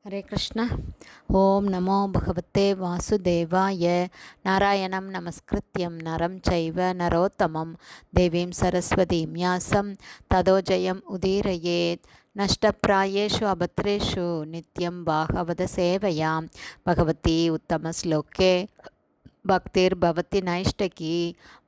हरे कृष्ण। ओम नमो भगवते वासुदेवाय। नारायणं नमस्कृत्यं नरं चैव नरोत्तमं देवीं सरस्वतीं व्यासं ततो जयम् उदीरयेत्। नष्टप्रायेषु अभद्रेषु नित्यं भागवत सेवयां भगवती उत्तमश्लोके भक्तिर्भवति नैष्टकी।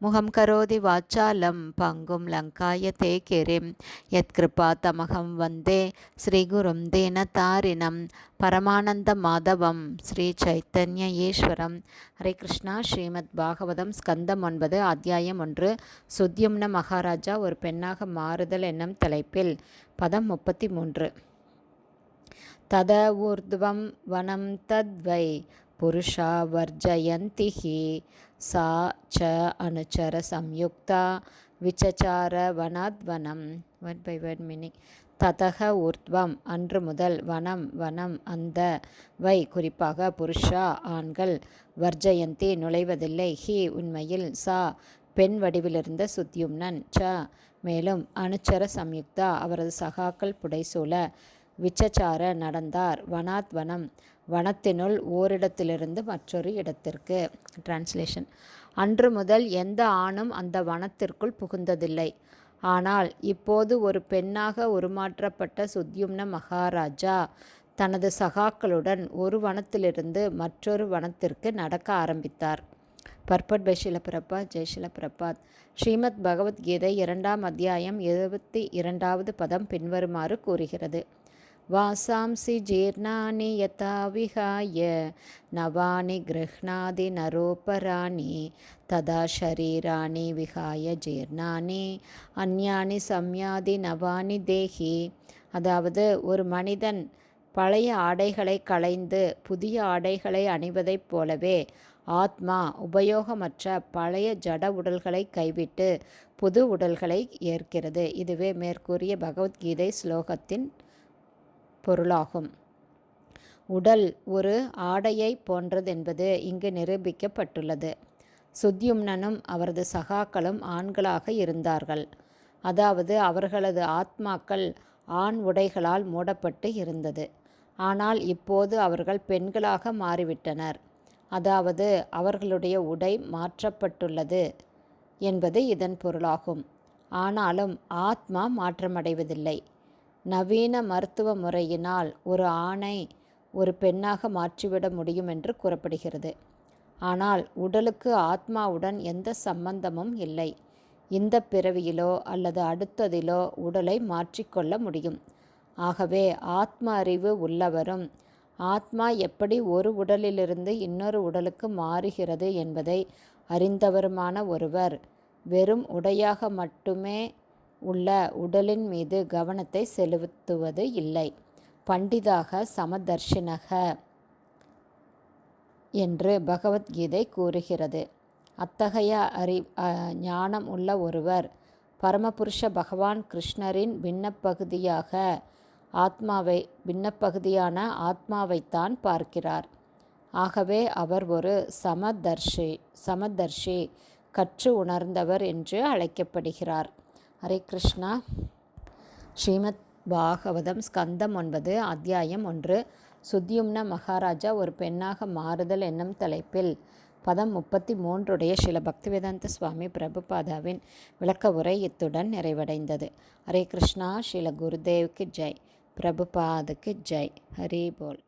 मुहं करोति वाचालं पङ्गुं लङ्कायते गिरिं यत्कृपातमहं वन्दे श्रीगुरुं दीनतारिणं परमानन्दमाधवं श्रीचैतन्य ஈஸ்வரம். ஹரே கிருஷ்ணா. ஸ்ரீமத் பாகவதம் ஸ்கந்தம் 9 அத்தியாயம் 1 சுத்யும்ன மகாராஜா ஒரு பெண்ணாக மாறுதல் என்னும் தலைப்பில் பதம் 33. தத ஊர்த்வம் வனம் தத்வை புருஷா வர்ஜயந்திஹி சா ச அனுச்சர சம்யுக்தா விசசார வனாத்வனம். Word by word meaning. ததக ஊர்த்வம் அன்று முதல், வனம் வனம் அந்த, வை குறிப்பாக, புருஷா ஆண்கள், வர்ஜயந்தி நுழைவதில்லை, ஹி உண்மையில், சா பெண் வடிவிலிருந்த சுத்யும்னன், ச மேலும், அனுச்சர சம்யுக்தா அவரது சகாக்கள் புடைசூழ, விசச்சார நடந்தார், வனாத் வனம் வனத்தினுள் ஓரிடத்திலிருந்து மற்றொரு இடத்திற்கு. டிரான்ஸ்லேஷன். அன்று முதல் எந்த ஆணும் அந்த வனத்திற்குள் புகுந்ததில்லை. ஆனால் இப்போது ஒரு பெண்ணாக உருமாற்றப்பட்ட சுத்யும்ன மகாராஜா தனது சகாக்களுடன் ஒரு வனத்திலிருந்து மற்றொரு வனத்திற்கு நடக்க ஆரம்பித்தார். பர்பட் பை ஷில பிரபாத். ஜெய் ஷில பிரபாத். ஸ்ரீமத் பகவத்கீதை 2ஆம் அத்தியாயம் 22வது பதம் பின்வருமாறு கூறுகிறது. வாசாம்சி ஜீர்ணானி யதா விஹாய நவானி கிருஹ்ணாதி நரோபராணி ததா ஷரீராணி விஹாய ஜீர்ணானி அந்யானி சம்யாதி நவானி தேஹி. அதாவது, ஒரு மனிதன் பழைய ஆடைகளை களைந்து புதிய ஆடைகளை அணிவதைப் போலவே ஆத்மா உபயோகமற்ற பழைய ஜட உடல்களை கைவிட்டு புது உடல்களை ஏற்கிறது. இதுவே மேற்கூறிய பகவத்கீதை ஸ்லோகத்தின் பொருளாகும். உடல் ஒரு ஆடையை போன்றதென்பது இங்கு நிரூபிக்கப்பட்டுள்ளது. சுத்யும்னனும் அவரது சகாக்களும் ஆண்களாக இருந்தார்கள். அதாவது அவர்களது ஆத்மாக்கள் ஆண் உடைகளால் மூடப்பட்டு இருந்தது. ஆனால் இப்போது அவர்கள் பெண்களாக மாறிவிட்டனர். அதாவது அவர்களுடைய உடை மாற்றப்பட்டுள்ளது என்பது இதன் பொருளாகும். ஆனாலும் ஆத்மா மாற்றமடைவதில்லை. நவீன மருத்துவ முறையினால் ஒரு ஆணை ஒரு பெண்ணாக மாற்றிவிட முடியும் என்று கூறப்படுகிறது. ஆனால் உடலுக்கு ஆத்மாவுடன் எந்த சம்பந்தமும் இல்லை. இந்த பிறவியிலோ அல்லது அடுத்ததிலோ உடலை மாற்றிக்கொள்ள முடியும். ஆகவே ஆத்ம அறிவு உள்ளவரும் ஆத்மா எப்படி ஒரு உடலிலிருந்து இன்னொரு உடலுக்கு மாறுகிறது என்பதை அறிந்தவருமான ஒருவர் வெறும் உடையாக மட்டுமே உள்ள உடலின் மீது கவனத்தை செலுத்துவது இல்லை. பண்டிதாக சமதர்ஷினக என்று பகவத்கீதை கூறுகிறது. அத்தகைய ஞானம் உள்ள ஒருவர் பரமபுருஷ பகவான் கிருஷ்ணரின் பின்னப்பகுதியான ஆத்மாவைத்தான் பார்க்கிறார். ஆகவே அவர் ஒரு சமதர்ஷி கற்று உணர்ந்தவர் என்று அழைக்கப்படுகிறார். ஹரே கிருஷ்ணா. ஸ்ரீமத் பாகவதம் ஸ்கந்தம் 9 அத்தியாயம் 1 சுத்யும்ன மகாராஜா ஒரு பெண்ணாக மாறுதல் என்னும் தலைப்பில் பதம் 33 ஸ்ரீல பக்திவேதாந்த சுவாமி பிரபுபாதாவின் விளக்க உரை இத்துடன் நிறைவடைந்தது. ஹரே கிருஷ்ணா. ஸ்ரீல குருதேவுக்கு ஜெய். பிரபுபாதுக்கு ஜெய். ஹரி போல்.